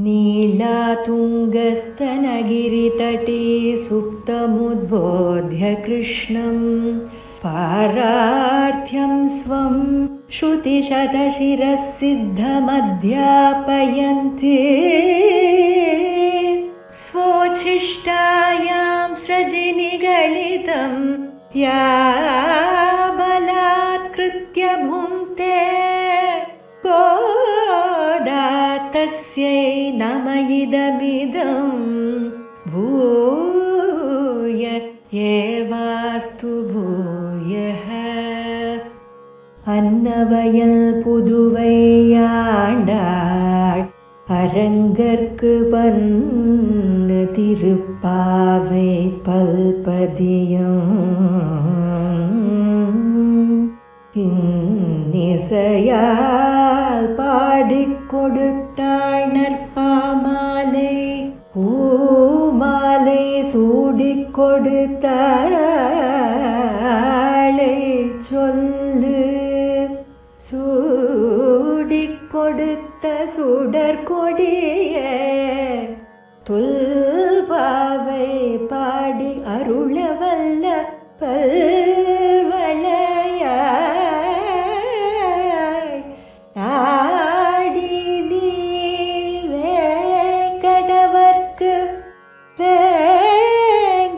नीलातुङ्गस्तनगिरितटे सुप्तमुद्बोध्य कृष्णं पारार्थ्यं स्वं श्रुतिशतशिरःसिद्धमध्यापयन्ति स्वोच्छिष्टायां सृजिनिगलितं या बलात्कृत्य भुङ्क्ते गोदा तस्यै नम इदमिदं भूय एवास्तु भूयः. அன்னவயல் புதுவையாண்டாள் அரங்கற்கு பன்னு திருப்பாவை பல்பதியம் இன்னிசையால் பாடிக் கொடுத்தாள் நற்பாமாலை பூமாலை சூடிக் கொடுத்தாளை சொல்லு சூடிக் கொடுத்த சுடற்கொடிய தொல்பாவை பாடி அருளவல்ல பல்வளையாய் நாடி நீ வேங்கடவர்க்கு வேங்கடவர்க்கு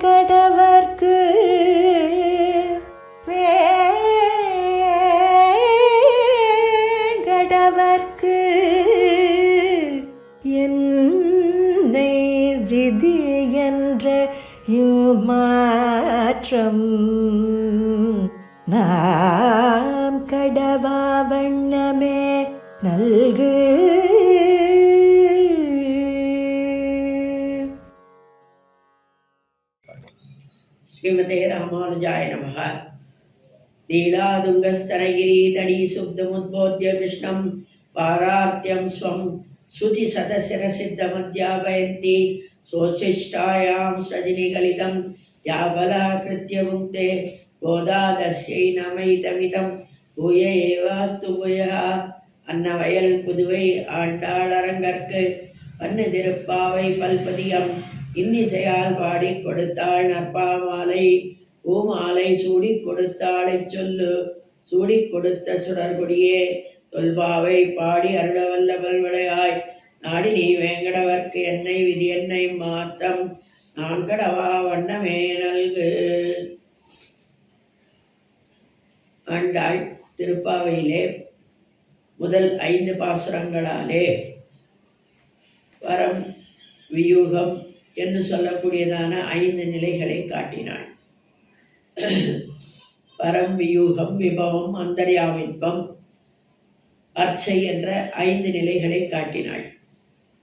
வேங்கடவர்க்கு என்னை விதி என்ற மாற்றம் நாம் கடவா வண்ணமே நல்கு. ஸ்ரீமதே ராமானுஜாய நமः. நீலாதுங்கஸ்தனகிரீதடி சுப்தமுத்போத்ய கிருஷ்ணம் பாரார்த்தியம் ஸ்வம் ஸ்ருதிசதசிரசித்தமத்யாபயந்தி சோச்சிஷ்டாயாம் சஜினிகலிதம் யா பலாக்ருத்ய முக்தே கோதாதஸ்யை நமைதமிதம் பூய ஏவாஸ்து பூயः. அன்னவயல் புதுவை ஆண்டாள் அரங்கற்கு பன்னு திருப்பாவை பல்பதியம் இன்னிசையால் பாடிக் கொடுத்தாள் நற்பாமாலை பூமாலை சூடிக் கொடுத்தாளை சொல்லு சூடிக் கொடுத்த சுடர்கொடியே தொல்பாவை பாடி அருளவல்ல பல்வளையாய் நாடி நீ வேங்கடவர்க்கு என்னை விதி என்னை மாற்றம் நான் கடவா வண்ணமே நல்கு. ஆண்டாள் திருப்பாவையிலே முதல் 5 பாசுரங்களாலே வரம் வியூகம் என்று சொல்லக்கூடியதான 5 நிலைகளை காட்டினாள். பரம் வியூகம் விபவம் அந்தர்யாமித்வம் அர்ச்சை என்ற 5 நிலைகளை காட்டினாள்.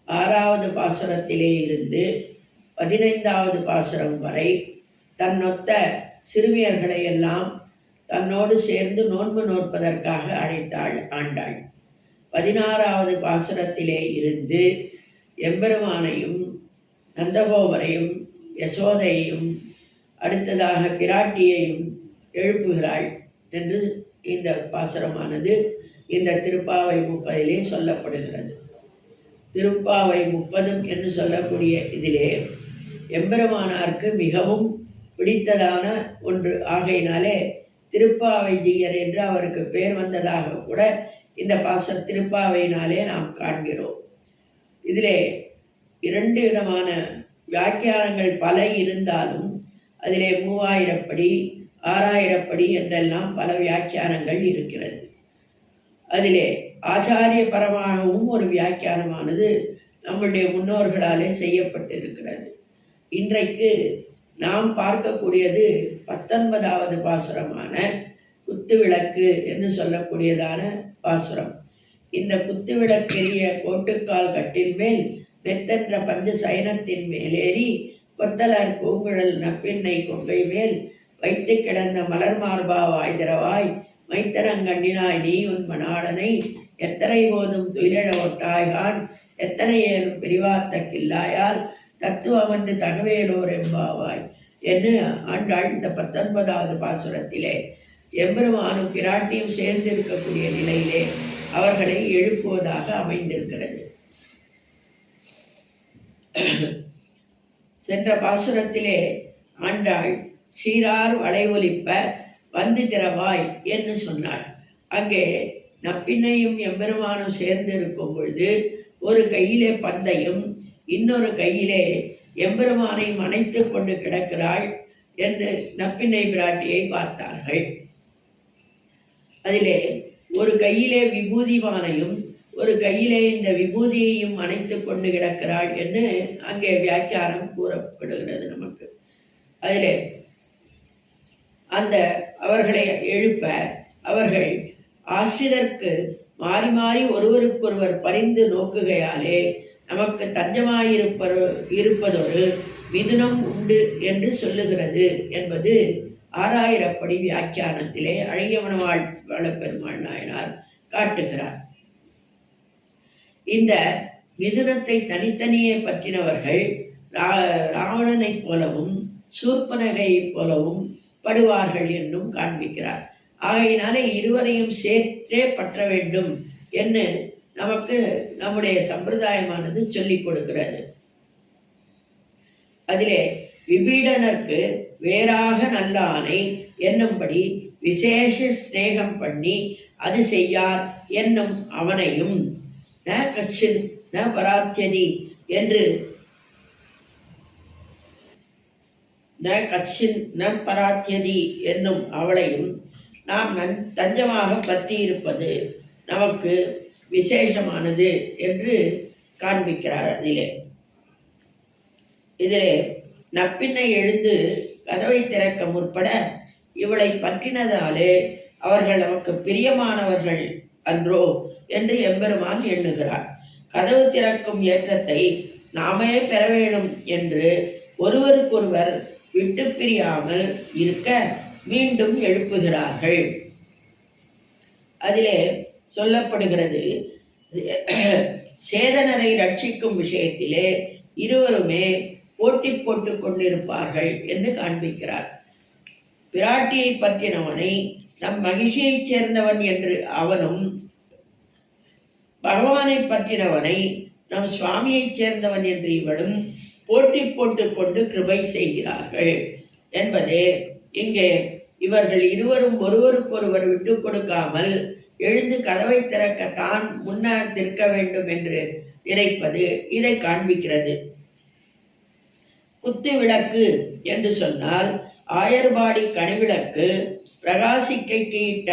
6வது பாசுரத்திலே இருந்து 15வது பாசுரம் வரை தன்னொத்த சிறுமியர்களை எல்லாம் தன்னோடு சேர்ந்து நோன்பு நோற்பதற்காக அழைத்தாள் ஆண்டாள். 16வது பாசுரத்திலே இருந்து எம்பெருமானையும் நந்தகோபரையும் யசோதையையும் அடுத்ததாக பிராட்டியையும் எழுப்புகிறாள் என்று இந்த பாசுரமானது இந்த திருப்பாவை 30 சொல்லப்படுகிறது. திருப்பாவை 30 என்று சொல்லக்கூடிய இதிலே எம்பெருமானாருக்கு மிகவும் பிடித்ததான ஒன்று ஆகையினாலே திருப்பாவை ஜீயர் என்று அவருக்கு பேர் வந்ததாக கூட இந்த திருப்பாவையினாலே நாம் காண்கிறோம். இதிலே 2 விதமான வியாக்கியானங்கள் பல இருந்தாலும் அதிலே 3000 படி 6000 படி என்றெல்லாம் பல வியாக்கியானங்கள் இருக்கிறது. அதிலே ஆச்சாரிய பரமாகவும் ஒரு வியாக்கியானமானது நம்முடைய முன்னோர்களாலே செய்யப்பட்டிருக்கிறது. இன்றைக்கு நாம் பார்க்கக்கூடியது 19வது பாசுரமான குத்துவிளக்கு என்று சொல்லக்கூடியதான பாசுரம். இந்த குத்துவிளக்கெரிய கோட்டுக்கால் கட்டில் மேல் நெத்தென்ற பஞ்ச சயனத்தின் மேலேறி கொத்தலர் பூங்குழல் நப்பின்னை கொங்கை மேல் வைத்து கிடந்த மலர் மார்பா வாய்திரவாய் மைத்தனங்கண்ணினாய் நீ உன் மணாளனை எத்தனை போதும் துயிலழ ஒட்டாய்கான் எத்தனை ஏறும் பிரிவாத்த கில்லாயால் தத்துவமன்று தகவேலோர் எம்பாவாய் என்று ஆண்டாள் இந்த 19வது பாசுரத்திலே எம்பெருமானும் பிராட்டியும் சேர்ந்திருக்கக்கூடிய நிலையிலே அவர்களை எழுப்புவதாக அமைந்திருக்கிறது. சென்ற பாசுரத்திலே ஆண்டாள் சீரார் வளை ஒலிப்ப வந்து திறவாய் என்று சொன்னாள். அங்கே நப்பின்னையும் எம்பெருமானும் சேர்ந்து இருக்கும் பொழுது ஒரு கையிலே பந்தையும் இன்னொரு கையிலே எம்பெருமானையும் அணைத்து கொண்டு கிடக்கிறாள் என்று நப்பின்னை பிராட்டியை பார்த்தார்கள். அதிலே ஒரு கையிலே விபூதிவானையும் ஒரு கையிலே இந்த விபூதியையும் அணைத்து கொண்டு கிடக்கிறாள் என்று அங்கே வியாக்கியானம் கூறப்படுகிறது நமக்கு. அதிலே அந்த அவர்களை எழுப்ப அவர்கள் ஆசிரியருக்கு மாறி மாறி ஒருவருக்கொருவர் பரிந்து நோக்குகையாலே நமக்கு தஞ்சமாயிருப்பதொரு மிதுனம் உண்டு என்று சொல்லுகிறது என்பது ஆறாயிரப்படி வியாக்கியானத்திலே அழகிய மணவாள பெருமாள் நாயனார் காட்டுகிறார். இந்த மிதுனத்தை தனித்தனியே பற்றினவர்கள் ராவணனைப் போலவும் சூர்பனகையைப் போலவும் படுவார்கள் என்றும் காண்பிக்கிறார். ஆகையினாலே இருவரையும் சேர்த்தே பற்ற வேண்டும் என்று நமக்கு நம்முடைய சம்பிரதாயமானது சொல்லிக் கொடுக்கிறது. அதிலே விபீடனருக்கு வேறாக நல்ல ஆணை என்னும்படி விசேஷ ஸ்நேகம் பண்ணி அது செய்யார் என்னும் அவனையும் ந கச்சின் ந பராத்தியதி என்று ந கச்சின் ந பராத்தியதி என்னும் அவளையும் நாம் தஞ்சமாக பற்றியிருப்பது நமக்கு விசேஷமானது என்று காண்பிக்கிறார். இதிலே நப்பின்னை எழுந்து கதவை திறக்க முற்பட இவளை பற்றினதாலே அவர்கள் நமக்கு பிரியமானவர்கள் அன்றோ என்று எம்பெருமான் எண்ணுகிறார். கதவு திறக்கும் ஏற்றத்தை நாமே பெற வேண்டும் என்று ஒருவருக்கொருவர் விட்டு பிரியாமல் இருக்க மீண்டும் எழுப்புகிறார்கள். அதிலே சொல்லப்படுகிறது, சேதனரை ரட்சிக்கும் விஷயத்திலே இருவருமே போட்டி போட்டு கொண்டிருப்பார்கள் என்று காண்பிக்கிறார். பிராட்டியை பற்றினவனை நம் மகிழ்ச்சியைச் சேர்ந்தவன் என்று அவனும், பகவானை பற்றினவனை நம் சுவாமியைச் சேர்ந்தவன் என்று இவளும் போட்டி போட்டு கொண்டு கிருபை செய்கிறார்கள் என்பதே இங்கே இவர்கள் இருவரும் ஒருவருக்கொருவர் விட்டு கொடுக்காமல் எழுந்து கதவை திறக்க தான் முன்னர் நிற்க வேண்டும் என்று நினைப்பது இதை காண்பிக்கிறது. குத்து விளக்கு என்று சொன்னால் ஆயர்பாடி கனிவிளக்கு பிரகாசிக்கைக்கு இட்ட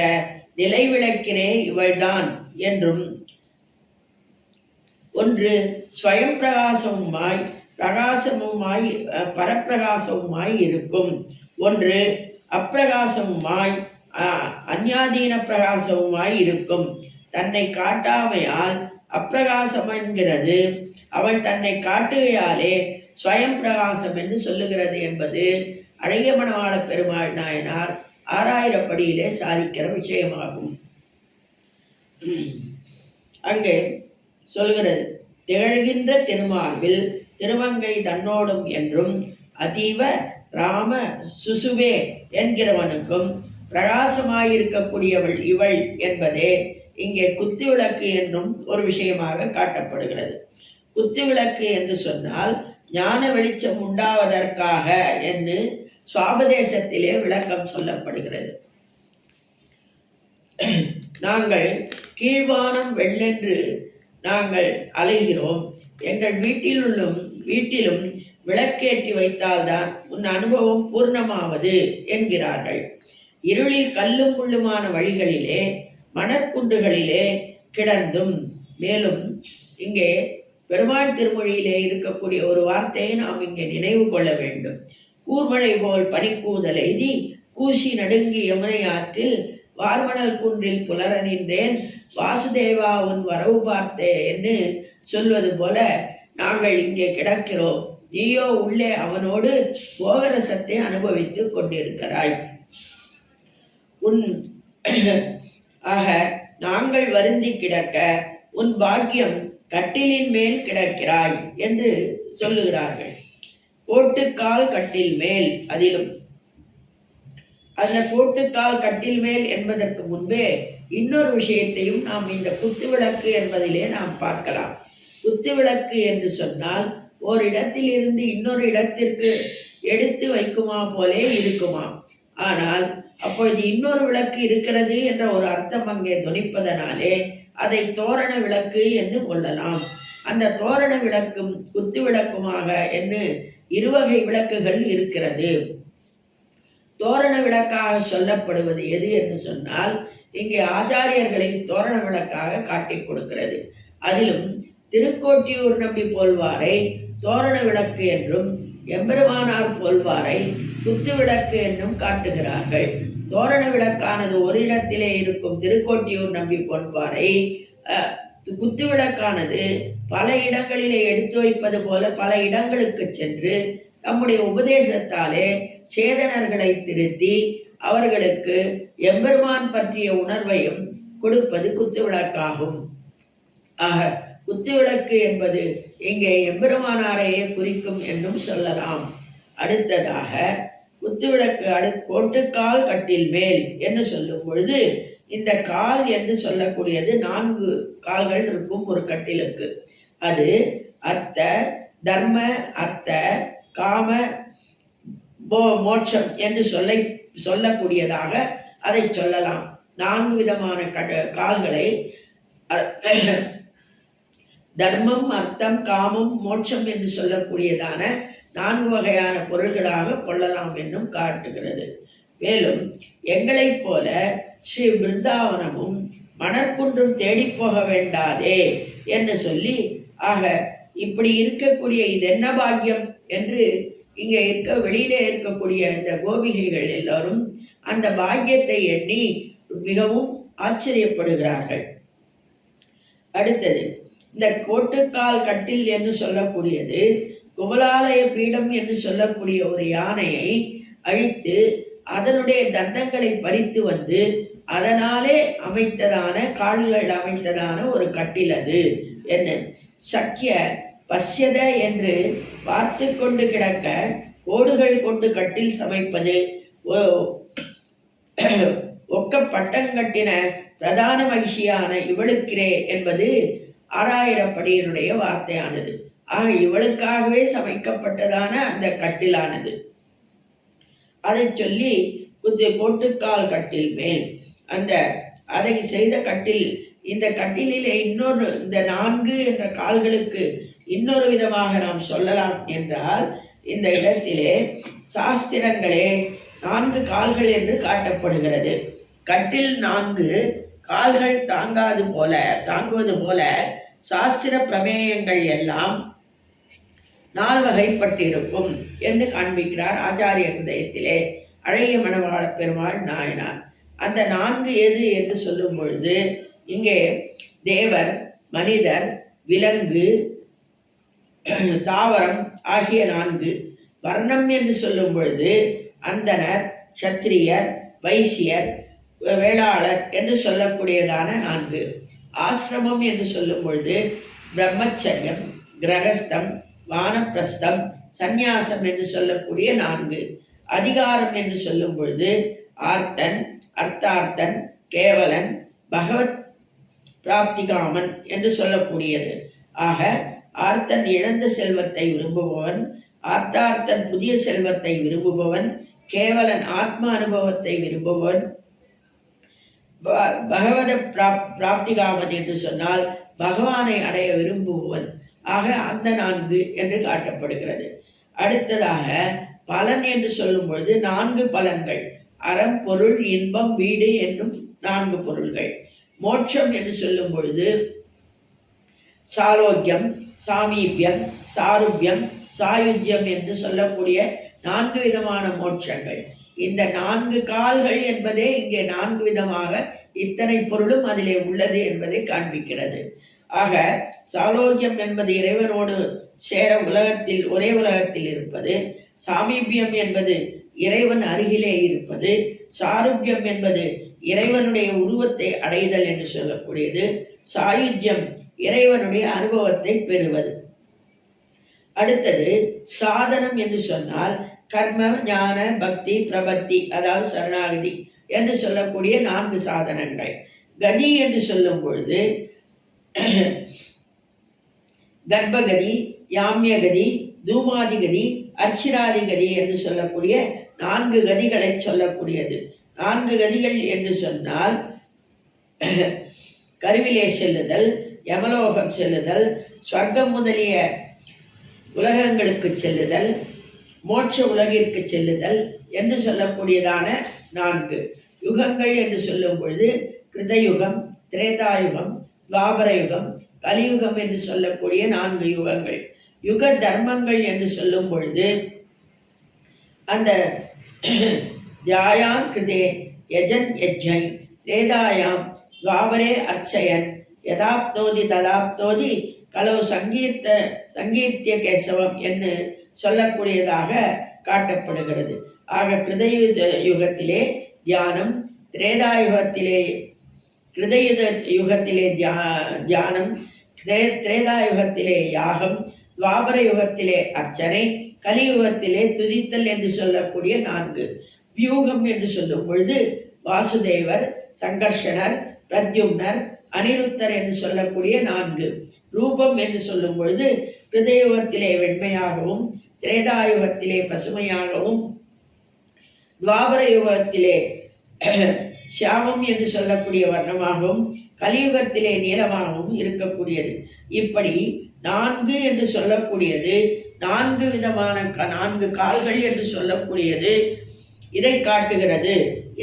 நிலை விளக்கினே இவள்தான் என்றும், ஒன்று ஸ்வயம் பிரகாசமுமாய் பரப்பிரகாசமுமாய் இருக்கும், ஒன்று அப்பிரகாசமுமாய் அந்யாதீன பிரகாசமுமாய் இருக்கும். தன்னை காட்டாமையால் அப்பிரகாசம் என்கிறது, அவள் தன்னை காட்டுகையாலே ஸ்வயம் பிரகாசம் என்று சொல்லுகிறது என்பது அழகிய மணவாள பெருமாள் நாயனார் ஆறாயிரப்படியிலே சாதிக்கிற விஷயமாகும். அங்கே சொல்கிறது, திகழ்கின்ற திருமார்பில் திருமங்கை தன்னோடும் என்றும் அதீவ ராம சுசுவே என்கிறவனுக்கும் பிரகாசமாயிருக்கக்கூடியவள் இவள் என்பதே இங்கே குத்துவிளக்கு என்றும் ஒரு விஷயமாக காட்டப்படுகிறது. குத்துவிளக்கு என்று சொன்னால் ஞான வெளிச்சம் உண்டாவதற்காக என்று சுவாபதேசத்திலே விளக்கம் சொல்லப்படுகிறது. நாங்கள் கீழ்வானம் வெள்ளென்று நாங்கள் அலைகிறோம், எங்கள் வீட்டிலும் விளக்கேற்றி வைத்தால்தான் உன் அனுபவம் பூர்ணமாவது என்கிறார்கள். இருளில் கல்லும் முள்ளுமான வழிகளிலே மணற்குன்றுகளிலே கிடந்தும், மேலும் இங்கே பெருமாள் திருமொழியிலே இருக்கக்கூடிய ஒரு வார்த்தையை நாம் இங்கே நினைவு கொள்ள வேண்டும். கூர்மழை போல் பனிக்கூதல் எய்தி கூசி நடுங்கி யமுனை ஆற்றில் வார்மணல் குன்றில் புலர நின்றேன் வாசுதேவா உன் வரவு பார்த்தே என்று சொல்வது போல நாங்கள் இங்கே கிடக்கிறோம், நீயோ உள்ளே அவனோடு போகரசத்தை அனுபவித்துக் கொண்டிருக்கிறாய். ஆக நாங்கள் வருந்தி கிடக்க உன் பாக்கியம் கட்டிலின் மேல் கிடக்கிறாய் என்று சொல்லுகிறார்கள். போட்டுக்கால் கட்டில் மேல், அதிலும் அந்த போட்டுக்கால் கட்டில் மேல் என்பதற்கு முன்பே இன்னொரு விஷயத்தையும் நாம் இந்த குத்துவிளக்கு என்பதிலே நாம் பார்க்கலாம். குத்துவிளக்கு என்று சொன்னால் ஓரிடத்தில் இருந்து இன்னொரு இடத்திற்கு எடுத்து வைக்குமா போலே இருக்குமா. ஆனால் அப்பொழுது இன்னொரு விளக்கு இருக்கிறது என்ற ஒரு அர்த்தம் அங்கே துணிப்பதனாலே அதை தோரண விளக்கு என்று கொள்ளலாம். அந்த தோரண விளக்கும் குத்து விளக்குமாக என்று இருவகை விளக்குகள் இருக்கிறது. தோரண விளக்காக சொல்லப்படுவது எது என்று சொன்னால் இங்கே ஆச்சாரியர்களை தோரண விளக்காக காட்டிக் கொடுக்கிறது. அதிலும் திருக்கோட்டியூர் நம்பி போல்வாரை தோரண விளக்கு என்றும் எம்பெருமானார் போல்வாரை குத்து விளக்கு என்றும் காட்டுகிறார்கள். தோரண விளக்கானது ஒரு இடத்திலே இருக்கும் திருக்கோட்டியூர் நம்பி போல்வாரை, குத்து விளக்கானது பல இடங்களிலே எடுத்து வைப்பது போல பல இடங்களுக்கு சென்று தம்முடைய உபதேசத்தாலே சேதனர்களை திருத்தி அவர்களுக்கு எம்பெருமான் பற்றிய உணர்வையும் கொடுப்பது குத்து விளக்காகும். ஆக குத்து விளக்கு என்பது இங்கே எம்பெருமானாரையே குறிக்கும் என்றும் சொல்லலாம். அடுத்ததாக குத்து விளக்கு கோட்டுக்கால் கட்டில் மேல் என்று சொல்லும் பொழுது இந்த கால் என்று சொல்லக்கூடியது 4 கால்கள் இருக்கும் ஒரு கட்டிலுக்கு. அது அர்த்த தர்ம அர்த்த காம மோட்சம் என்று சொல்லக்கூடியதாக அதை சொல்லலாம். 4 விதமான கால்களை தர்மம் அர்த்தம் காமம் மோட்சம் என்று சொல்லக்கூடியதான 4 வகையான பொருள்களாக கொள்ளலாம் என்னும் காட்டுகிறது. மேலும் எங்களைப் போல ஸ்ரீ பிருந்தாவனமும் மணற்குன்றும் தேடி போக வேண்டாதே என்று சொல்லி, ஆக இப்படி இருக்கக்கூடிய இது என்ன பாக்கியம் என்று இங்கே வெளியிலே இருக்கக்கூடிய இந்த கோபிகைகள் எல்லோரும் அந்த பாக்கியத்தை எண்ணி மிகவும் ஆச்சரியப்படுகிறார்கள். அடுத்தது இந்த கோட்டுக்கால் கட்டில் என்று சொல்லக்கூடியது குவலாலய பீடம் என்று சொல்லக்கூடிய ஒரு யானையை அழித்து அதனுடைய தந்தங்களை பறித்து வந்து அதனாலே அமைத்ததான கால்கள் அமைத்ததான ஒரு கட்டில். அது என்ன சக்கிய பசியத என்று பார்த்து கொண்டு கிடக்க கோடுகள் கொண்டு கட்டில் சமைப்பது ஒக்க பட்டங்கட்டின பிரதான மகிழ்ச்சியான இவளுக்கிறே என்பது 6000 படியினுடைய வார்த்தையானது. ஆக இவளுக்காகவே சமைக்கப்பட்டதான அந்த கட்டிலானது. அதை சொல்லி கோட்டுக்கால் கட்டில் மேல் அதை செய்த கட்டில். இந்த கட்டிலே இன்னொரு இந்த 4 என்ற கால்களுக்கு இன்னொரு விதமாக நாம் சொல்லலாம் என்றால், இந்த இடத்திலே சாஸ்திரங்களே 4 கால்கள் என்று காட்டப்படுகிறது. கட்டில் 4 கால்கள் தாங்குவது போல சாஸ்திர பிரமேயங்கள் எல்லாம் 4 வகைப்பட்டிருக்கும் என்று காண்பிக்கிறார் ஆச்சாரிய ஹிருதயத்திலே அழகிய மணவாள பெருமாள் நாயனார். அந்த 4 எது என்று சொல்லும் பொழுது இங்கே தேவர், மனிதர், விலங்கு, தாவரம் ஆகிய 4. வர்ணம் என்று சொல்லும் பொழுது அந்தனர், சத்திரியர், வைசியர், வேளாளர் என்று சொல்லக்கூடியதான 4. ஆசிரமம் என்று சொல்லும் பொழுது பிரம்மச்சரியம், கிரகஸ்தம், வானப்பிரஸ்தம், சந்நியாசம் என்று சொல்லக்கூடிய 4. அதிகாரம் என்று சொல்லும் பொழுது ஆர்த்தன், அர்த்தார்த்தன், கேவலன், பகவத் பிராப்திகாமன் என்று சொல்லக்கூடியது. ஆக ஆர்த்தன் இழந்த செல்வத்தை விரும்புபவன், அர்த்தார்த்தன் புதிய செல்வத்தை விரும்புபவன், கேவலன் ஆத்ம அனுபவத்தை விரும்புபவன், பகவத பிராப்திகாமன் என்று சொன்னால் பகவானை அடைய விரும்புபவன். ஆக அந்த 4 என்று காட்டப்படுகிறது. அடுத்ததாக பலன் என்று சொல்லும் பொழுது 4 பலன்கள்: அறம், பொருள், இன்பம், வீடு என்னும் 4 பொருள்கள். மோட்சம் என்று சொல்லும் பொழுது சாரோக்கியம், சாமீபியம், சாருபியம், சாயுஜ்யம் என்று சொல்லக்கூடிய 4 விதமான மோட்சங்கள். இந்த 4 கால்கள் என்பதே இங்கே 4 விதமாக இத்தனை பொருளும் அதிலே உள்ளது என்பதை காண்பிக்கிறது. ஆக சாலோக்கியம் என்பது இறைவனோடு சேர ஒரே உலகத்தில் இருப்பது. சாமீபியம் என்பது இறைவன் அருகிலே இருப்பது. சாருபியம் என்பது இறைவனுடைய உருவத்தை அடைதல் என்று சொல்லக்கூடியது. சாயுஜ்யம் இறைவனுடைய அனுபவத்தை பெறுவது. அடுத்தது சாதனம் என்று சொன்னால் கர்ம, ஞான, பக்தி, பிரபத்தி, அதாவது சரணாகதி என்று சொல்லக்கூடிய 4 சாதனங்கள். கதி என்று சொல்லும் பொழுது கர்ப்பகதி, யாமியகதி, தூமாதிகதி, அர்ச்சிராதிகதி என்று சொல்லக்கூடிய 4 கதிகளை சொல்லக்கூடியது. 4 கதிகள் என்று சொன்னால் கருவிலே செல்லுதல், யமலோகம் செல்லுதல், ஸ்வர்க்கம் முதலிய உலகங்களுக்கு செல்லுதல், மோட்ச உலகிற்கு செல்லுதல் என்று சொல்லக்கூடியதான 4 யுகங்கள் என்று சொல்லும் பொழுது கிருதயுகம், திரேதாயுகம், துவாபர யுகம், கலியுகம் என்று சொல்லக்கூடிய 4 யுகங்கள். யுக தர்மங்கள் என்று சொல்லும் பொழுது அந்த தியாயான் கிருதே யஜன் யஜ்ஜை, திரேதாயாம் துவாபரே அர்ச்சயன், யதாப்தோதி ததாப்தோதி கலோ சங்கீர்த்திய கேசவம் என்று சொல்லக்கூடியதாக காட்டப்படுகிறது. ஆக கிருதயுக யுகத்திலே தியானம், திரேதாயுகத்திலே யுகத்திலே தியானம், திரேதாயுகத்திலே யாகம், துவாபர யுகத்திலே அர்ச்சனை, கலியுகத்திலே துதித்தல் என்று சொல்லக்கூடிய 4 வியூகம் என்று சொல்லும் பொழுது வாசுதேவர், சங்கர்ஷனர், பிரத்யும்னர், அனிருத்தர் என்று சொல்லக்கூடிய 4 ரூபம் என்று சொல்லும் பொழுது கிருதயுகத்திலே வெண்மையாகவும், திரேதாயுகத்திலே பசுமையாகவும், துவாபர யுகத்திலே சியாமம் என்று சொல்லக்கூடிய வர்ணமாகவும், கலியுகத்திலே நீளமாகவும் இருக்கக்கூடியது. இப்படி 4 என்று சொல்லக்கூடியது 4 விதமான 4 கால்கள் என்று சொல்லக்கூடியது இதை காட்டுகிறது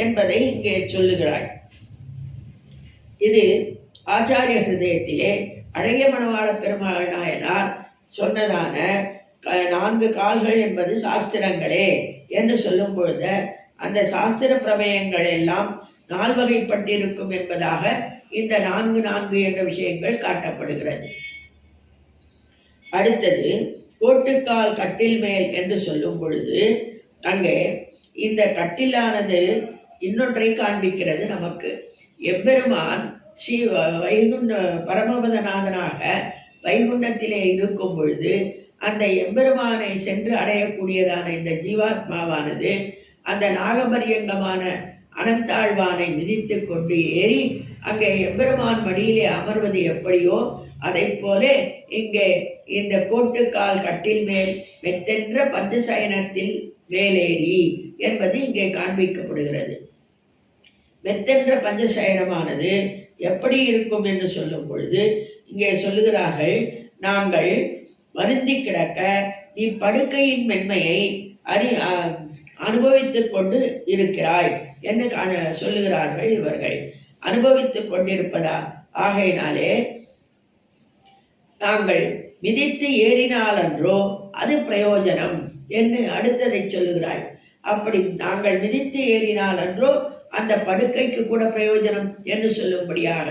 என்பதை இங்கே சொல்லுகிறாள். இது ஆச்சாரிய ஹிருதயத்திலே அழகிய மணவாள பெருமாள் நாயனார் சொன்னதான 4 கால்கள் என்பது சாஸ்திரங்களே என்று சொல்லும் பொழுது அந்த சாஸ்திர பிரமேயங்கள் எல்லாம் 4 வகைப்பட்டிருக்கும் என்பதாக இந்த 4 என்ற விஷயங்கள் காட்டப்படுகிறது. அடுத்தது கோட்டுக்கால் கட்டில் மேல் என்று சொல்லும் பொழுது அங்கே இந்த கட்டிலானது இன்னொன்றை காண்பிக்கிறது நமக்கு. எம்பெருமான் ஸ்ரீ பரமபதநாதனாக வைகுண்டத்திலே இருக்கும் பொழுது அந்த எம்பெருமானை சென்று அடையக்கூடியதான இந்த ஜீவாத்மாவானது அந்த நாகபரியங்கமான அனந்தாழ்வானை மிதித்து கொண்டு ஏறி அங்கே எம்பெருமான் மடியிலே அமர்வது எப்படியோ அதை போல இங்கே இந்த கோட்டுக்கால் கட்டில் மேல் மெத்தென்ற பஞ்சசயனத்தில் மேலேறி என்பது இங்கே காண்பிக்கப்படுகிறது. மெத்தென்ற பஞ்சசயனமானது எப்படி இருக்கும் என்று சொல்லும் பொழுது இங்கே சொல்லுகிறார்கள், நாங்கள் வருந்தி கிடக்க நீ படுக்கையின் மென்மையை அனுபவித்துக் கொண்டு இருக்கிறாய் என்று சொல்லுகிறார்கள். இவர்கள் அனுபவித்துக் கொண்டிருப்பதா ஆகையினாலே நாங்கள் மிதித்து ஏறினாலன்றோ அது பிரயோஜனம் என்று அடுத்ததை சொல்லுகிறாள். அப்படி நாங்கள் மிதித்து ஏறினாலன்றோ அந்த படுக்கைக்கு கூட பிரயோஜனம் என்று சொல்லும்படியாக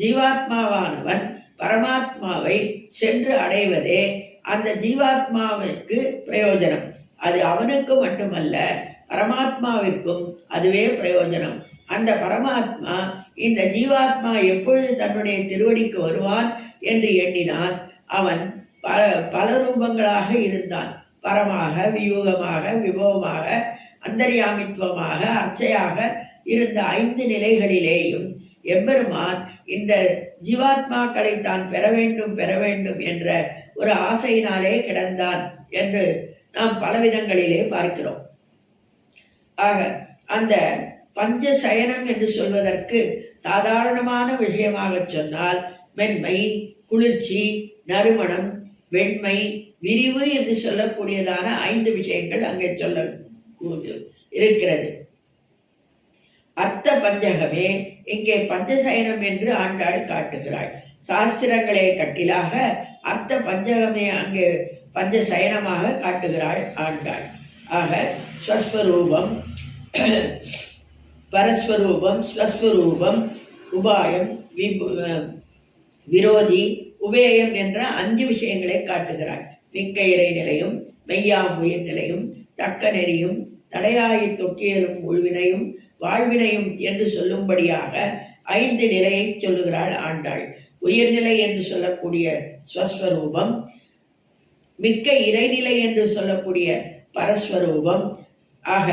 ஜீவாத்மாவானவன் பரமாத்மாவை சென்று அடைவதே அந்த ஜீவாத்மாவிற்கு பிரயோஜனம். அது அவனுக்கு மட்டுமல்ல, பரமாத்மாவிற்கும் அதுவே பிரயோஜனம். அந்த பரமாத்மா இந்த ஜீவாத்மா எப்பொழுது தன்னுடைய திருவடிக்கு வருவான் என்று எண்ணினான். அவன் பல ரூபங்களாக இருந்தான். பரமாக, வியூகமாக, விபவமாக, அந்தர்யாமித்துவமாக, அர்ச்சையாக இருந்த 5 நிலைகளிலேயும் எம்பெருமான் இந்த ஜீவாத்மாக்களை தான் பெற வேண்டும் என்ற ஒரு ஆசையினாலே கிடந்தான் என்று நாம் பலவிதங்களிலே பார்க்கிறோம். ஆக அந்த பஞ்சசயனம் என்று சொல்வதற்கு சாதாரணமான விஷயமாக சொன்னால் மென்மை, குளிர்ச்சி, நறுமணம், வெண்மை, விரிவு என்று சொல்லக்கூடியதான 5 விஷயங்கள் அங்கே சொல்ல இருக்கிறது. அர்த்த பஞ்சகமே இங்கே பஞ்சசயனம் என்று ஆண்டாள் காட்டுகிறாள். சாஸ்திரங்களே கட்டிலாக அர்த்த பஞ்சகமே அங்கே பஞ்சசயனமாக காட்டுகிறாள் ஆண்டாள். ஆக ஸ்வஸ்வரூபம், பரஸ்வரூபம், ஸ்வஸ்வரூபம், உபாயம், விரோதி, உபேயம் என்ற 5 விஷயங்களை காட்டுகிறாள். மிக்க இறை நிலையும், மெய்யாம் உயிர் நிலையும், தக்க நெறியும், தடையாயி தொக்கியலும் உள்வினையும் வாழ்வினையும் என்று சொல்லும்படியாக 5 நிலையை சொல்லுகிறாள் ஆண்டாள். உயிர்நிலை என்று சொல்லக்கூடிய ஸ்வஸ்வரூபம், மிக்க இறைநிலை என்று சொல்லக்கூடிய பரஸ்வரூபம். ஆக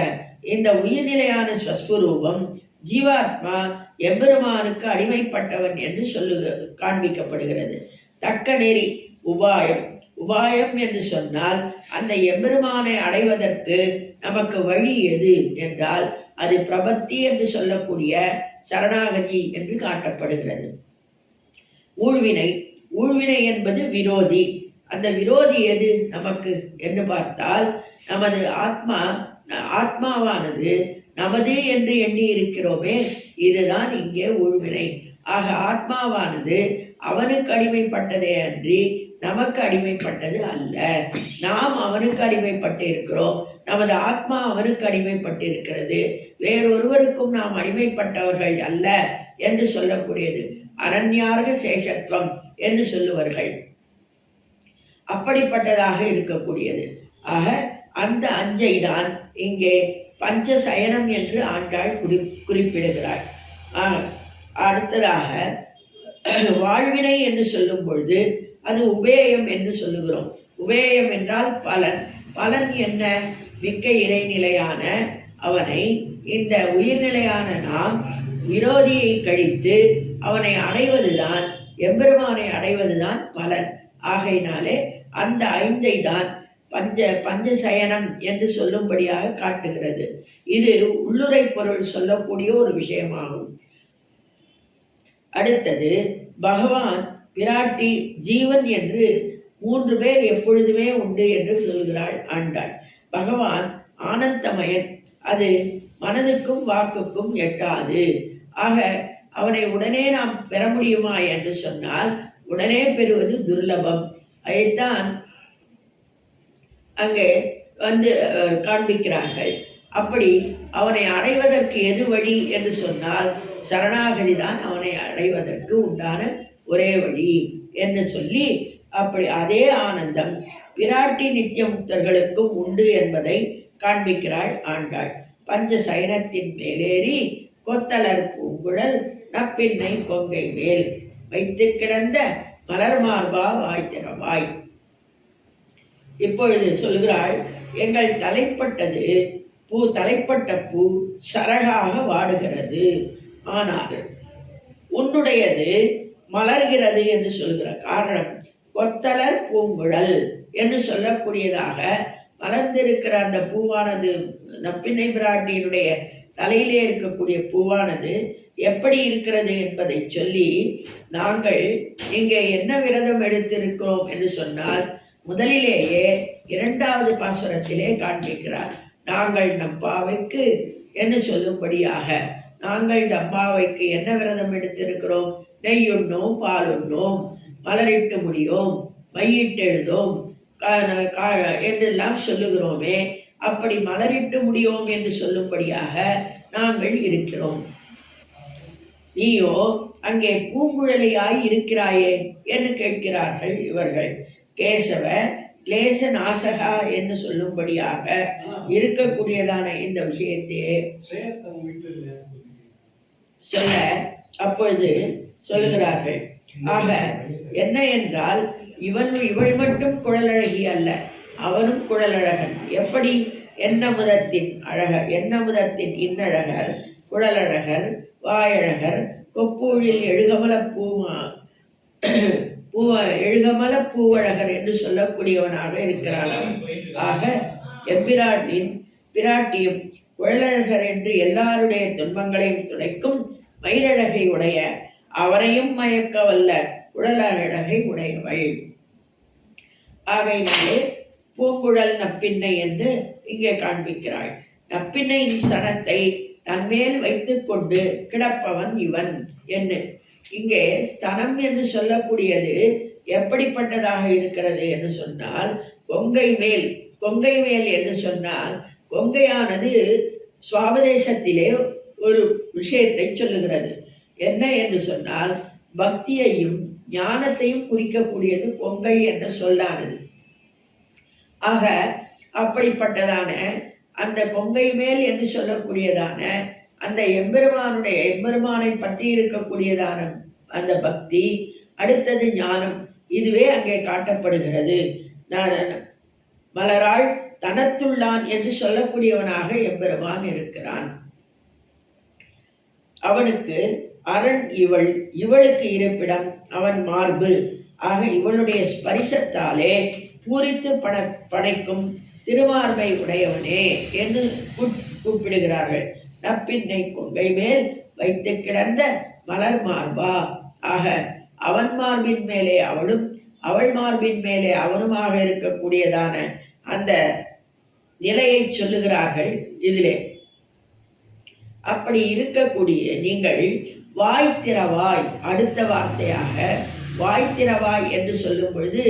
இந்த உயிர்நிலையான ஸ்வஸ்வரூபம் ஜீவாத்மா எம்பெருமானுக்கு அடிமைப்பட்டவன் என்று காண்பிக்கப்படுகிறது. தக்க நெறி, உபாயம். உபாயம் என்று சொன்னால் அந்த எம்பெருமானை அடைவதற்கு நமக்கு வழி எது என்றால் அது பிரபத்தி என்று சொல்லக்கூடிய சரணாகதி என்று காட்டப்படுகிறது. ஊழ்வினை. ஊழ்வினை என்பது விரோதி. அந்த விரோதி எது நமக்கு என்று பார்த்தால் நமது ஆத்மாவானது நமது என்று எண்ணி இருக்கிறோமே, இதுதான் இங்கே ஊழ்வினை. ஆக ஆத்மாவானது அவனுக்கு அடிமைப்பட்டதே அன்றி நமக்கு அடிமைப்பட்டது அல்ல. நாம் அவனுக்கு அடிமைப்பட்டு இருக்கிறோம். நமது ஆத்மா அவனுக்கு அடிமைப்பட்டு இருக்கிறது. வேறொருவருக்கும் நாம் அடிமைப்பட்டவர்கள் அல்ல என்று சொல்லக்கூடியது அனன்யார்க சேஷத்துவம் என்று சொல்லுவார்கள். அப்படிப்பட்டதாக இருக்கக்கூடியது. ஆக அந்த அஞ்சை தான் இங்கே பஞ்சசயனம் என்று ஆண்டாள் குறிப்பிடுகிறாள். அடுத்ததாக வாழ்வினை என்று சொல்லும் பொழுது அது உபேயம் என்று சொல்லுகிறோம். உபேயம் என்றால் பலன். பலன் என்ன? மிக்க இறைநிலையான அவனை இந்த உயிர்நிலையான நாம் விரோதியை கழித்து அவனை அடைவதுதான், எம்பெருமானை அடைவதுதான் பலன். ஆகையினாலே அந்த ஐந்தை தான் பஞ்சசயனம் என்று சொல்லும்படியாக காட்டுகிறது. இது உள்ளுரை பொருள் சொல்லக்கூடிய ஒரு விஷயமாகும். அடுத்தது பகவான், பிராட்டி, ஜீவன் என்று 3 பேர் எப்பொழுதுமே உண்டு என்று சொல்கிறாள் ஆண்டாள். பகவான் ஆனந்தமயன். அது மனதுக்கும் வாக்குக்கும் எட்டாது. ஆக அவனை உடனே நாம் பெற முடியுமா என்று சொன்னால் உடனே பெறுவது துர்லபம். அதைத்தான் அங்கே காண்பிக்கிறார்கள். அப்படி அவனை அடைவதற்கு எது வழி என்று சொன்னால் சரணாகதி தான் அவனை அடைவதற்கு உண்டான ஒரே வழி என்று சொல்லி, அப்படி அதே ஆனந்தம் பிராட்டி நித்தியமுக்தர்களுக்கும் உண்டு என்பதை காண்பிக்கிறாள் ஆண்டாள். பஞ்சசயனத்தின் மேலேறி கொத்தலர் பூங்குழல் நப்பின்னை கொங்கை மேல் வைத்து கிடந்த மலர் மார்பா வாய்த்திரவாய். இப்பொழுது சொல்கிறாள், எங்கள் தலைப்பட்ட பூ சரகாக வாடுகிறது, ஆனால் உன்னுடையது மலர்கிறது என்று சொல்கிற காரணம் கொத்தலர் பூங்குழல் என்று சொல்லக்கூடியதாக மலர்ந்திருக்கிற அந்த பூவானது, நப்பின்னை பிராட்டியினுடைய தலையிலே இருக்கக்கூடிய பூவானது எப்படி இருக்கிறது என்பதை சொல்லி, நாங்கள் இங்கே என்ன விரதம் எடுத்திருக்கிறோம் என்று சொன்னால் முதலிலேயே 2வது பாசுரத்திலே காண்பிக்கிறார். நாங்கள் நம்பாவைக்கு என்று சொல்லும்படியாக நாங்கள் நம்பாவைக்கு என்ன விரதம் எடுத்திருக்கிறோம்? நெய்யுண்ணோம், பாலுண்ணோம், மலரிட்டு முடியோம், மையிட்டு எழுதோம் என்றெல்லாம் சொல்லுகிறோமே. அப்படி மலரிட்டு முடியோம் என்று சொல்லும்படியாக நாங்கள் இருக்கிறோம். நீயோ அங்கே பூங்குழலியாய் இருக்கிறாயே என்று கேட்கிறார்கள் இவர்கள். கேசவ கிளேச நாசகா என்று சொல்லும்படியாக இருக்கக்கூடியதான இந்த விஷயத்தையே சொல்ல அப்பொழுது சொல்லுகிறார்கள். ஆக என்ன என்றால் இவள் மட்டும் குழலழகி அல்ல, அவனும் குழலழகன். எப்படி? எண்ணமுதத்தின் இன்னழகர், குழலழகர், வாயழகர், கொப்பூழில் எழுகமல பூவழகர் என்று சொல்லக்கூடியவனாக இருக்கிறான் அவன். ஆக பிராட்டியும் குழலழகர் என்று எல்லாருடைய துன்பங்களையும் துடைக்கும் மயிலழகை உடைய, அவனையும் மயக்க வல்ல குழலழகை உடையவள். ஆகையினாலே பூங்குழல் நப்பின்னை என்று இங்கே காண்பிக்கிறாள். நப்பின்னையின் ஸ்தனத்தை தன்மேல் வைத்து கொண்டு கிடப்பவன் இவன் என்று. இங்கே ஸ்தனம் என்று சொல்லக்கூடியது எப்படிப்பட்டதாக இருக்கிறது என்று சொன்னால் கொங்கை மேல் என்று சொன்னால், கொங்கையானது சுவாபதேசத்திலே ஒரு விஷயத்தை சொல்லுகிறது. என்ன என்று சொன்னால் பக்தியையும் ஞானத்தையும் குறிக்கக்கூடியது கொங்கை என்ற சொல்லானது. ஆக அப்படிப்பட்டதான அந்த கொங்கை மேல் என்று சொல்லக்கூடியதான அந்த எம்பெருமானை பற்றி இருக்கக்கூடியதான அந்த பக்தி, அடுத்தது ஞானம், இதுவே அங்கே காட்டப்படுகிறது. மலராள் தனத்துள்ளான் என்று சொல்லக்கூடியவனாக எம்பெருமான் இருக்கிறான். அவனுக்கு அரண் இவளுக்கு இருப்பிடம் அவன் மார்பு. ஆக இவளுடைய ஸ்பரிசத்தாலே பூரித்து படைக்கும் திருமார்பை உடையவனே என்று கூப்பிடுகிறார்கள். நப்பின்னை கொங்கை மேல் வைத்து கிடந்த மலர் மார்பா. ஆக அவன் மார்பின் மேலே அவளும் அவள் மார்பின் மேலே அவனுமாக இருக்கக்கூடியதான அந்த நிலையை சொல்லுகிறார்கள் இதிலே. அப்படி இருக்கக்கூடிய நீங்கள் வாய் திறவாய், அடுத்த வார்த்தையாக வாய் திறவாய் என்று சொல்லும் பொழுது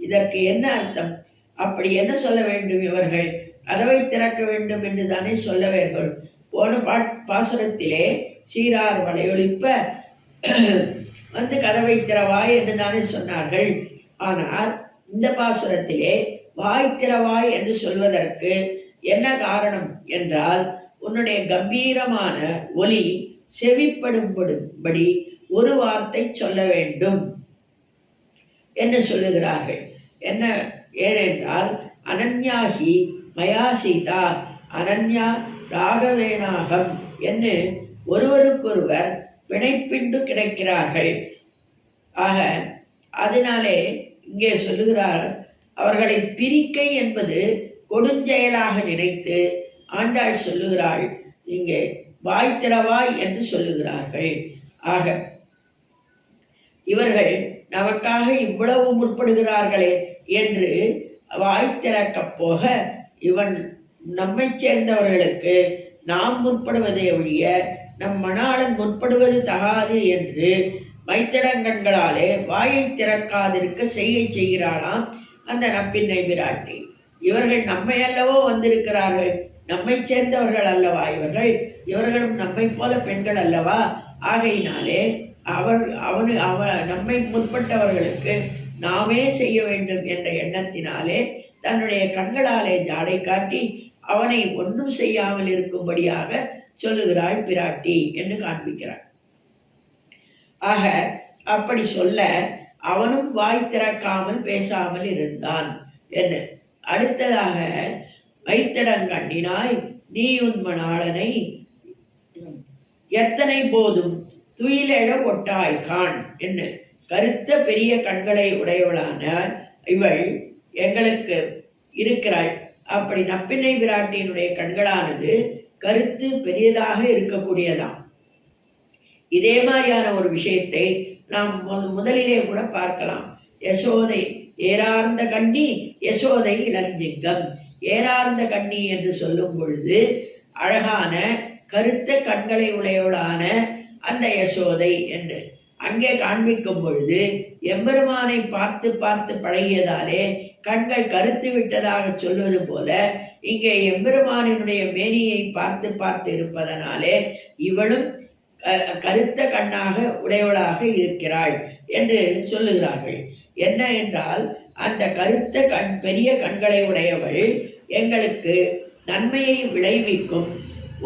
இதற்கு என்ன அர்த்தம்? அப்படி என்ன சொல்ல வேண்டும்? இவர்கள் கதவை திறக்க வேண்டும் என்று தானே சொல்ல வேண்டும். போன பாசுரத்திலே சீரார் வளையொலிப்ப வந்து கதவை திறவாய் என்று தானே சொன்னார்கள். ஆனால் இந்த பாசுரத்திலே வாய் திறவாய் என்று சொல்வதற்கு என்ன காரணம் என்றால், உன்னுடைய கம்பீரமான ஒலி செவிப்படும்படி ஒரு வார்த்தை சொல்ல வேண்டும் என்று சொல்லுகிறார்கள். என்ன ஏனென்றால், அனன்யாகி மயா சீதா அனன்யா ராகவேனாகம் என்று ஒருவருக்கொருவர் பிணைப்பிண்டு கிடைக்கிறார்கள். ஆக அதனாலே இங்கே சொல்லுகிறார், அவர்களை பிரிக்கை என்பது கொடுஞ்செயலாக நினைத்து ஆண்டாள் சொல்லுகிறாள், இங்கே வாய் திறவாய் என்று சொல்லுகிறார்கள். ஆக இவர்கள் நமக்காக இவ்வளவு முற்படுகிறார்களே என்று வாய் திறக்கப் போக, இவன் நம்மை சேர்ந்தவர்களுக்கு நாம் முற்படுவதை ஒழிய நம் மணாளன் முற்படுவது தகாது என்று மைத்தடங்கண்களாலே வாயை திறக்காதிருக்க செய்கிறாளாம் அந்த நப்பின்னை பிராட்டி. இவர்கள் நம்மை அல்லவோ வந்திருக்கிறார்கள், நம்மை சேர்ந்தவர்கள் அல்லவா இவர்களும் நம்மை போல பெண்கள் அல்லவா? ஆகையினாலே நம்மை முற்பட்டவர்களுக்கு நாமே செய்ய வேண்டும் என்ற எண்ணத்தினாலே தன்னுடைய கண்களாலே ஜாடை காட்டி அவனை ஒன்றும் செய்யாமல் இருக்கும்படியாக சொல்லுகிறாள் பிராட்டி என்று காண்பிக்கிறாள். ஆக அப்படி சொல்ல அவனும் வாய் திறக்காமல் பேசாமல் இருந்தான் என்ன. அடுத்ததாக, வைத்தடங்கண்ணினாய் நீ உன் மணாளனை எத்தனை போதும் துயிலெழ ஒட்டாய் காண் என்ன. கருத்த பெரிய கண்களை உடையவளான இவள் எங்களுக்கு இருக்கிறாள். அப்படி நப்பின்னை பிராட்டியினுடைய கண்களானது கருத்து பெரியதாக இருக்கக்கூடியதாம். இதே மாதிரியான ஒரு விஷயத்தை நாம் முதலிலே கூட பார்க்கலாம். யசோதை ஏறார்ந்த கண்ணி யசோதை இளஞ்சிங்கம். ஏறார்ந்த கண்ணி என்று சொல்லும் பொழுது அழகான கருத்த கண்களை உடையவளான அந்த யசோதை என்று அங்கே காண்பிக்கும் பொழுது எம்பெருமானை பார்த்து பார்த்து பழகியதாலே கண்கள் கருத்து விட்டதாக சொல்வது போல இங்கே எம்பெருமானினுடைய மேனியை பார்த்து பார்த்து இருப்பதனாலே இவளும் கருத்த கண்ணாக உடையவளாக இருக்கிறாள் என்று சொல்லுகிறார்கள். என்ன என்றால், அந்த கருத்த பெரிய கண்களை உடையவள் எங்களுக்கு நன்மையை விளைவிக்கும்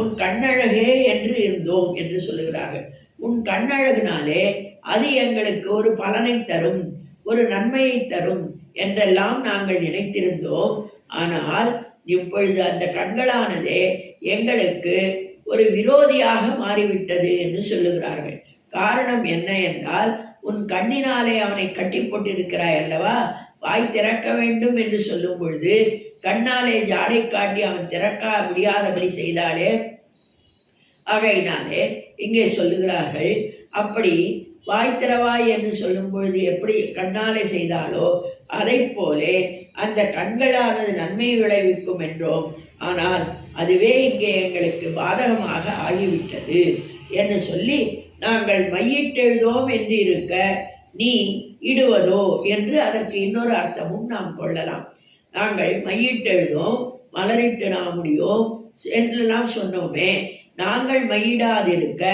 உன் கண்ணழகே என்று இருந்தோம் என்று சொல்லுகிறார்கள். உன் கண்ணழகுனாலே அது எங்களுக்கு ஒரு பலனை தரும், ஒரு நன்மையை தரும் என்றெல்லாம் நாங்கள் நினைத்திருந்தோம். ஆனால் இப்பொழுது அந்த கண்களானதே எங்களுக்கு ஒரு விரோதியாக மாறிவிட்டது என்று சொல்லுகிறார்கள். காரணம் என்ன என்றால், உன் கண்ணினாலே அவனை கட்டி போட்டிருக்கிறாய் அல்லவா, வாய் திறக்க வேண்டும் என்று சொல்லும் பொழுது கண்ணாலே ஜாடை காட்டி அவன் திறக்க முடியாதபடி செய்தாலே. ஆகையினாலே இங்கே சொல்லுகிறார்கள், அப்படி வாய் திறவாய் என்று சொல்லும் பொழுது எப்படி கண்ணாலே செய்தாலோ அதை போலே அந்த கண்களானது நன்மை விளைவிக்கும் என்றோம். ஆனால் அதுவே இங்கே எங்களுக்கு பாதகமாக ஆகிவிட்டது என்று சொல்லி, நாங்கள் மையிட்டெழுதோம் என்று இருக்க நீ இடுவதோ என்று அதற்கு இன்னொரு அர்த்தமும் நாம் கொள்ளலாம். நாங்கள் மையிட்டெழுதோம், மலரிட்டு நாம் முடியோம் என்றெல்லாம் சொன்னோமே. நாங்கள் மையிடாதிருக்க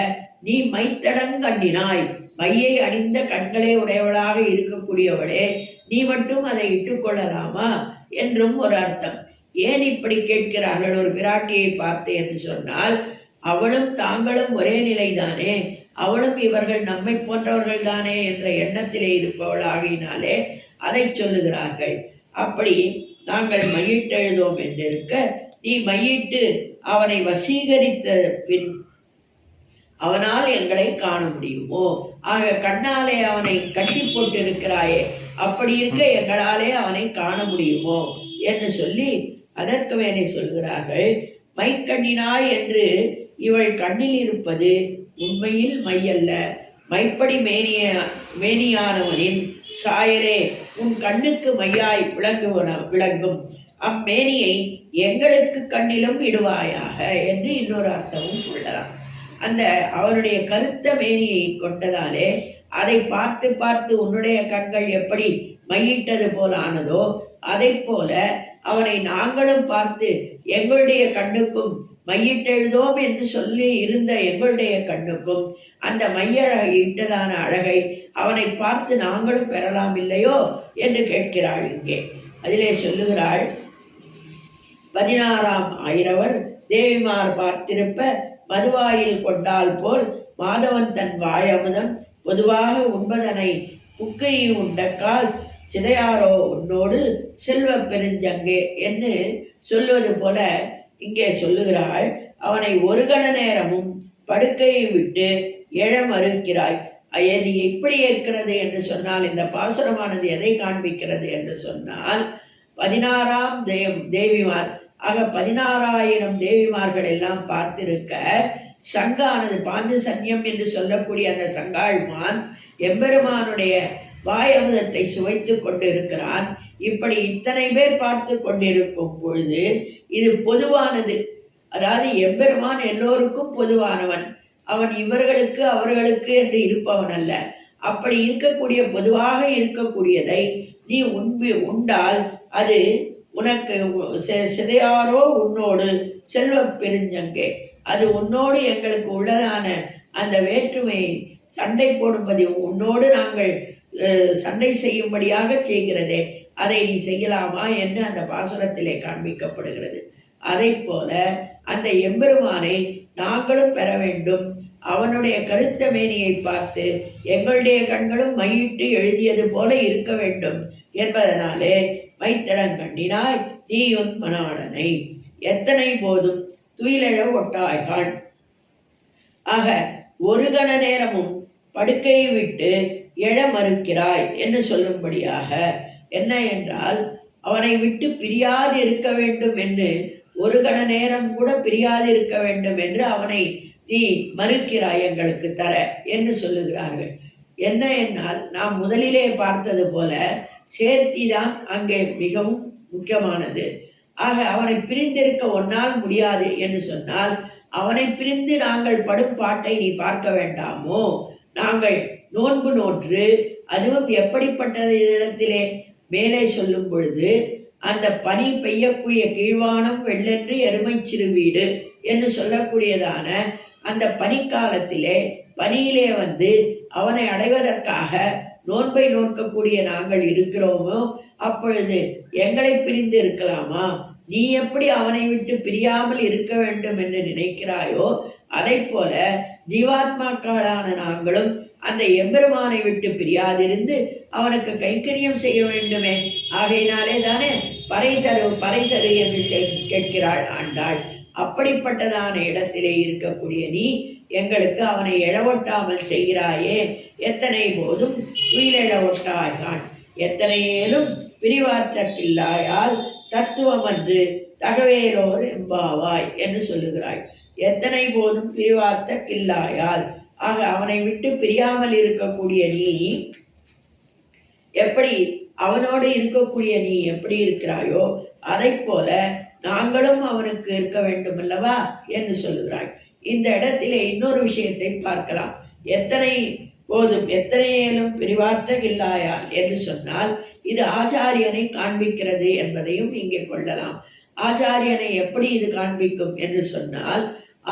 நீ மைத்தடங்கண்ணினாய், மையை அணிந்த கண்களே உடையவளாக இருக்கக்கூடியவளே, நீ மட்டும் அதை இட்டுக்கொள்ளலாமா என்றும் ஒரு அர்த்தம். ஏன் இப்படி கேட்கிறார்கள் ஒரு பிராட்டியை பார்த்து என்று சொன்னால், அவளும் தாங்களும் ஒரே நிலைதானே, அவளும் இவர்கள் நம்மை போன்றவர்கள் தானே என்ற எண்ணத்திலே இருப்பவள் ஆகினாலே அதை சொல்லுகிறார்கள். அப்படி நாங்கள் மையிட்டெழுதோம் என்றிருக்க நீ மையிட்டு அவனை வசீகரித்த பின் அவனால் எங்களை காண முடியுமோ? ஆக கண்ணாலே அவனை கட்டி போட்டிருக்கிறாயே, அப்படி இருக்க எங்களாலே அவனை காண முடியுமோ என்று சொல்லி அதற்கு மேலே சொல்கிறார்கள், மைக்கண்ணினாய் என்று இவள் கண்ணில் இருப்பது உண்மையில் மையல்ல, மைப்படி மேனியானவனின் சாயலே உன் கண்ணுக்கு மையாய் விளங்கும் அம்மேனியை எங்களுக்கு கண்ணிலும் இடுவாயாக என்று இன்னொரு அர்த்தமும் சொல்லலாம். அந்த அவனுடைய கருத்த மேனியை கொண்டதாலே அதை பார்த்து பார்த்து உன்னுடைய கண்கள் எப்படி மையிட்டது போல ஆனதோ அதை போல அவனை நாங்களும் பார்த்து எங்களுடைய கண்ணுக்கும் மையிட்டெழுதோம் என்று சொல்லி இருந்த எங்களுடைய கண்ணுக்கும் அந்த மையழகை இட்டதான அழகை அவனை பார்த்து நாங்களும் பெறலாம் இல்லையோ என்று கேட்கிறாள். இங்கே அதிலே சொல்லுகிறாள், 16ஆம் ஆயிரவர் தேவிமார் பார்த்திருப்ப மதுவாயில் கொண்டால் போல் மாதவன் தன் வாயமுதம் பொதுவாக உண்பதனை புக்கையை உண்டக்கால் சிதையாரோ உன்னோடு செல்வ பெருஞ்சங்கே என்று சொல்லுவது போல இங்கே சொல்லுகிறாள். அவனை ஒரு கண நேரமும் படுக்கையை விட்டு எழ மறுக்கிறாய். அது எப்படி இருக்கிறது என்று சொன்னால், இந்த பாசுரமானது எதை காண்பிக்கிறது என்று சொன்னால், 16ஆம் தேவிமார் ஆக 16,000 தேவிமார்கள் எல்லாம் பார்த்திருக்க சங்கானது பாஞ்சசன்யம் என்று சொல்லக்கூடிய அந்த சங்காழ்மான் எம்பெருமானுடைய வாய் அமுதத்தை சுவைத்து கொண்டிருக்கிறான். இப்படி இத்தனை பேர் பார்த்து கொண்டிருக்கும் பொழுது இது பொதுவானது. அதாவது எம்பெருமான் எல்லோருக்கும் பொதுவானவன். அவன் இவர்களுக்கு அவர்களுக்கு என்று இருப்பவன் அல்ல. அப்படி இருக்கக்கூடிய பொதுவாக இருக்கக்கூடியதை நீ உண்டால் அது உனக்கு சிதையாரோ உன்னோடு செல்வ பெருஞ்சங்கே, அது உன்னோடு எங்களுக்கு உள்ளதான அந்த வேற்றுமையை சண்டை போடும்படி உன்னோடு நாங்கள் சண்டை செய்யும்படியாக செய்கிறதே, அதை நீ செய்யலாமா என்று அந்த பாசுரத்திலே காண்பிக்கப்படுகிறது. அதை போல அந்த எம்பெருமானை நாங்களும் பெற வேண்டும். அவனுடைய கருத்த மேனியை பார்த்து எங்களுடைய கண்களும் மையிட்டு எழுதியது போல இருக்க வேண்டும் என்பதனாலே மைத்தடங்கண்ணினாய் நீயுன் மணாளனை எத்தனை போதும் துயிலெழ ஒட்டாய்கான். ஆக ஒரு கண நேரமும் படுக்கையை விட்டு எழ மறுக்கிறாய் என்று சொல்லும்படியாக என்ன என்றால், அவனை விட்டு பிரியாது இருக்க வேண்டும் என்று, ஒரு கண நேரம் கூட பிரியாது இருக்க வேண்டும் என்று அவனை நீ மறுக்கிறாய் எங்களுக்கு தர என்று சொல்லுகிறார்கள். என்ன என்னால், நாம் முதலிலே பார்த்தது போல சேர்த்தி தான் அங்கே மிகவும் முக்கியமானது. ஆக அவனை பிரிந்திருக்க ஒன்னால் முடியாது என்று சொன்னால், அவனை பிரிந்து நாங்கள் படும் பாட்டை நீ பார்க்க வேண்டாமோ? நாங்கள் நோன்பு நோற்று, அதுவும் எப்படிப்பட்டது இடத்திலே மேலே சொல்லும் பொழுது, அந்த பனி பெய்யக்கூடிய கீழ்வானம் வெள்ளென்று எருமை சிறு வீடு என்று சொல்லக்கூடியதான அந்த பனிக்காலத்திலே பனியிலே வந்து அவனை அடைவதற்காக நோன்பை நோக்கக்கூடிய நாங்கள் இருக்கிறோமோ, அப்பொழுது எங்களை பிரிந்து இருக்கலாமா? நீ எப்படி அவனை விட்டு பிரியாமல் இருக்க வேண்டும் என்று நினைக்கிறாயோ, அதை போல ஜீவாத்மாக்களான நாங்களும் அந்த எம்பெருமானை விட்டு பிரியாதிருந்து அவனுக்கு கைங்கரியம் செய்ய வேண்டுமே. ஆகையினாலே தானே பறை தரு என்று கேட்கிறாள் ஆண்டாள். அப்படிப்பட்டதான இடத்திலே இருக்கக்கூடிய நீ எங்களுக்கு அவனை எழவொட்டாமல் செய்கிறாயே. எத்தனை போதும் உயிரெழ ஒட்டாய்கான், எத்தனையேலும் பிரிவாற்றக்கில்லாயால் தத்துவம் என்று தகவேலோர் எம்பாவாய் என்று சொல்லுகிறாய். எத்தனை போதும் பிரிவாற்றக்கில்லாயால், ஆக அவனை விட்டு பிரியாமல் இருக்கக்கூடிய நீ எப்படி, அவனோடு இருக்கக்கூடிய நீ எப்படி இருக்கிறாயோ அதை போல நாங்களும் அவனுக்கு இருக்க வேண்டும் அல்லவா என்று சொல்லுகிறாய். இந்த இடத்திலே இன்னொரு விஷயத்தை பார்க்கலாம். எத்தனை போதும் எத்தனையேலும் பிரிவாற்றகில்லாயால் என்று சொன்னால், இது ஆச்சாரியனை காண்பிக்கிறது என்பதையும் இங்கே கொள்ளலாம். ஆச்சாரியனை எப்படி இது காண்பிக்கும் என்று சொன்னால்,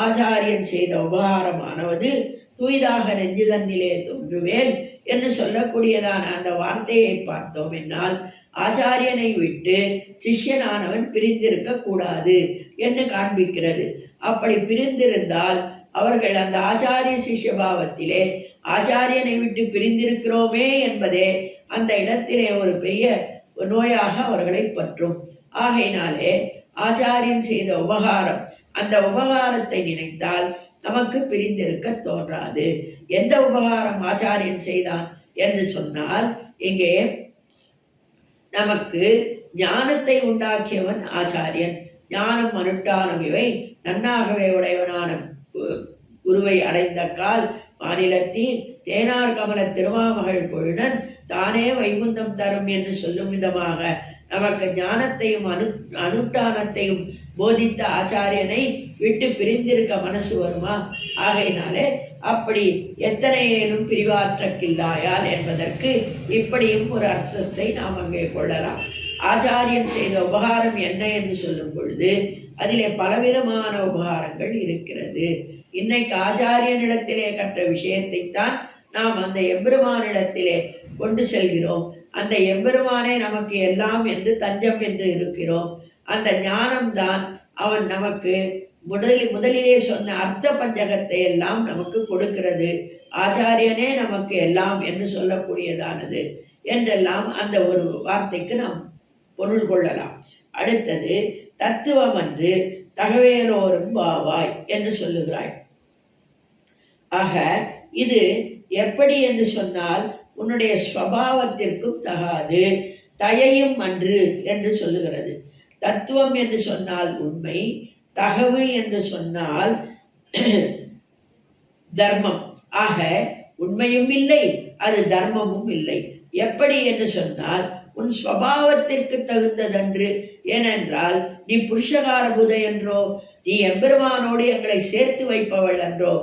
ஆச்சாரியன் செய்த உபகாரமானது தூய்தாக நெஞ்சுதன்னிலே தோன்றுவேல் என்று சொல்லக்கூடியதான அந்த வார்த்தையை பார்த்தோம் என்னால், ஆச்சாரியனை விட்டு சிஷ்யனானவன் பிரிந்திருக்க கூடாது என்று காண்பிக்கிறது. அப்படி பிரிந்திருந்தால் அவர்கள் அந்த ஆச்சாரிய சிஷ்ய பாவத்திலே ஆச்சாரியனை விட்டு பிரிந்திருக்கிறோமே என்பதே அந்த இடத்திலே ஒரு பெரிய நோயாக அவர்களை பற்றும். ஆகையினாலே ஆச்சாரியன் செய்த உபகாரம், அந்த உபகாரத்தை நினைத்தால் நமக்கு பிரிந்திருக்க தோன்றாது. எந்த உபகாரம் ஆச்சாரியன் செய்தான் என்று சொன்னால், இங்கே நமக்கு ஞானத்தை உண்டாக்கியவன் ஆச்சாரியன். ஞானம் அனுஷ்டானம் இவை நன்னாகவே உடையவனான குருவை அடைந்த கால் மாநிலத்தில் தேனார் கமல திருமாமகள் கொழுடன் தானே வைகுந்தம் தரும் என்று சொல்லும் விதமாக நமக்கு ஞானத்தையும் அனுஷ்டானத்தையும் போதித்த ஆச்சாரியனை விட்டு பிரிந்திருக்க மனசு வருமா? ஆகையினாலே அப்படி எத்தனையேனும் பிரிவாற்றக்கில்லாயால் என்பதற்கு இப்படியும் ஒரு அர்த்தத்தை நாம் அங்கே கொள்ளலாம். ஆச்சாரியன் செய்த உபகாரம் என்ன என்று சொல்லும் பொழுது அதிலே பலவிதமான உபகாரங்கள் இருக்கிறது. இன்னைக்கு ஆச்சாரியனிடத்திலே கற்ற விஷயத்தைத்தான் நாம் அந்த எம்பெருமானிடத்திலே கொண்டு செல்கிறோம். அந்த எம்பெருமானே நமக்கு எல்லாம் என்று தஞ்சம் என்று இருக்கிறோம். அந்த ஞானம்தான் அவன் நமக்கு முதலிலே சொன்ன அர்த்த பஞ்சகத்தை எல்லாம் நமக்கு கொடுக்கிறது. ஆச்சாரியனே நமக்கு எல்லாம் என்று சொல்லக்கூடியதானது என்றெல்லாம் அந்த ஒரு வார்த்தைக்கு நாம் பொருள் கொள்ளலாம். அடுத்தது தத்துவம் என்று தகவேலோரும் பாவாய் என்று சொல்லுகிறாய். ஆக இது எப்படி என்று சொன்னால் உன்னுடைய ஸ்வபாவத்திற்கும் தகாது, தயையும் அன்று என்று சொல்லுகிறது. தத்துவம் என்று சொன்னால் உண்மை, தகவு என்று சொன்னால் தர்மம். ஆக உண்மையும் இல்லை, அது தர்மமும் இல்லை. எப்படி என்று சொன்னால் உன் ஸ்வபாவத்திற்கு தகுந்ததன்று. ஏனென்றால் நீ புருஷகார புதை என்றோ, நீ எம்பெருமானோடு எங்களை சேர்த்து வைப்பவள் என்றோ.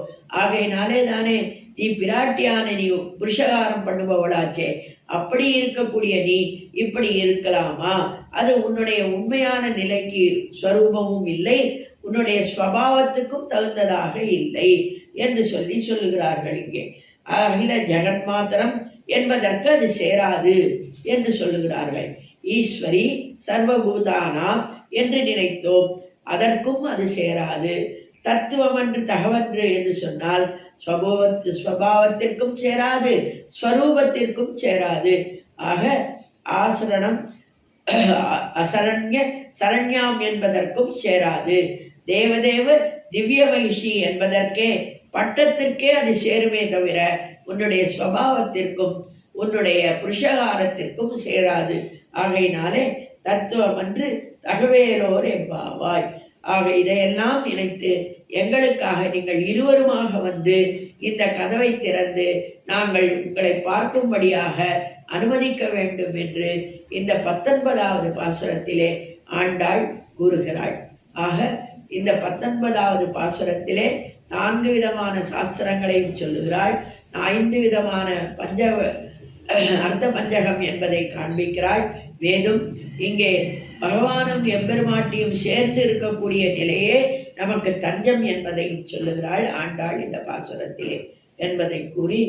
ஆகையினாலே தானே நீ பிராட்டியான நீ புருஷகாரம் பண்ணுபவளாச்சே. அப்படி இருக்கக்கூடிய நீ இப்படி இருக்கலாமா? அது உன்னுடைய உண்மையான நிலைக்கு ஸ்வரூபமும் இல்லை, உன்னுடைய ஸ்வபாவத்துக்கும் தகுந்ததாக இல்லை என்று சொல்லுகிறார்கள் இங்கே. அகில ஜெகன்மாத்திரம் என்பதற்கு அது சேராது என்று சொல்லுகிறார்கள். ஈஸ்வரி சர்வபூதானாம் என்று நினைத்தோம், அதற்கும் அது சேராது. தத்துவம் என்று தகவன்று என்று சொன்னால் ஸ்வபாவத்திற்கும் சேராது, ஸ்வரூபத்திற்கும் சேராது. ஆக ஆசரணம் சரண்யாம் என்பதற்கும் சேராது. தேவதேவ திவ்ய மகிஷி என்பதற்கே பட்டத்திற்கே அது சேருமே தவிர உன்னுடைய ஸ்வபாவத்திற்கும் உன்னுடைய புருஷகாரத்திற்கும் சேராது. ஆகையினாலே தத்துவம் என்று தகவேலோர் எம்பாவாய். ஆக இதையெல்லாம் நினைத்து எங்களுக்காக நீங்கள் இருவருமாக வந்து இந்த கதவை திறந்து நாங்கள் உங்களை பார்க்கும்படியாக அனுமதிக்க வேண்டும் என்று இந்த 19வது பாசுரத்திலே ஆண்டாள் கூறுகிறாள். ஆக இந்த 19வது பாசுரத்திலே 4 விதமான சாஸ்திரங்களையும் சொல்லுகிறாள். 5 விதமான அர்த்த பஞ்சகம் என்பதை காண்பிக்கிறாள். மேலும் இங்கே பகவானும் எம்பெருமாட்டியும் சேர்ந்து இருக்கக்கூடிய நிலையே நமக்கு தஞ்சம் என்பதையும் சொல்லுகிறாள் ஆண்டாள் இந்த பாசுரத்திலே என்பதை கூறி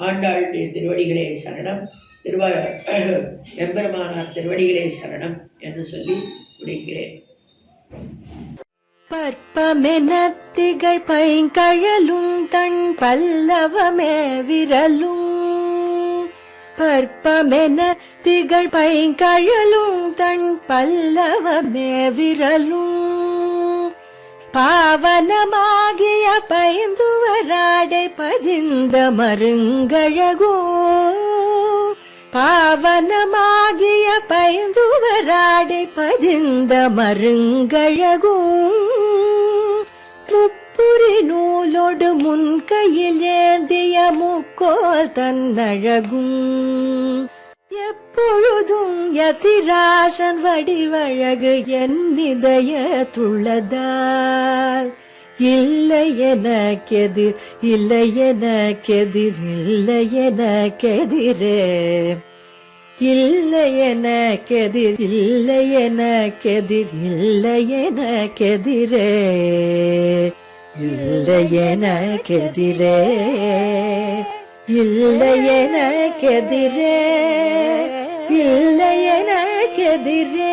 ஆண்டாளுடைய திருவடிகளே சரணம், எம்பெருமானார் திருவடிகளே சரணம் என்று சொல்லி முடிக்கிறேன். பற்பமென திகழ் பைங்கழலும் தன் பல்லவமே விரலும், பற்பமென திகழ் பைங்கழலும் தன் பல்லவமே விரலும், பாவனமாகிய பைந்துவராடை பதிந்த மருங்கழகும், பாவனமாகிய பைந்துவராடை பதிந்த மருங்கழகும், முப்புரி நூலோடு முன்கையில் ஏந்திய முக்கோல் தன்னழகும், எப்பொழுதும் யதிராசன் வடிவழகு என் இதயத்துள்ளதால், இல்லை எனக்கெதிர் இல்லை எனக்கெதிர் இல்லை எனக்கெதிரே, இல்லை எனக்கெதிர் இல்லை எனக்கெதிர் இல்லை எனக்கெதிரே, இல்லை எனக்கெதிரே, இல்லை எனக்கெதிரே, இல்லை எனக்கெதிரே.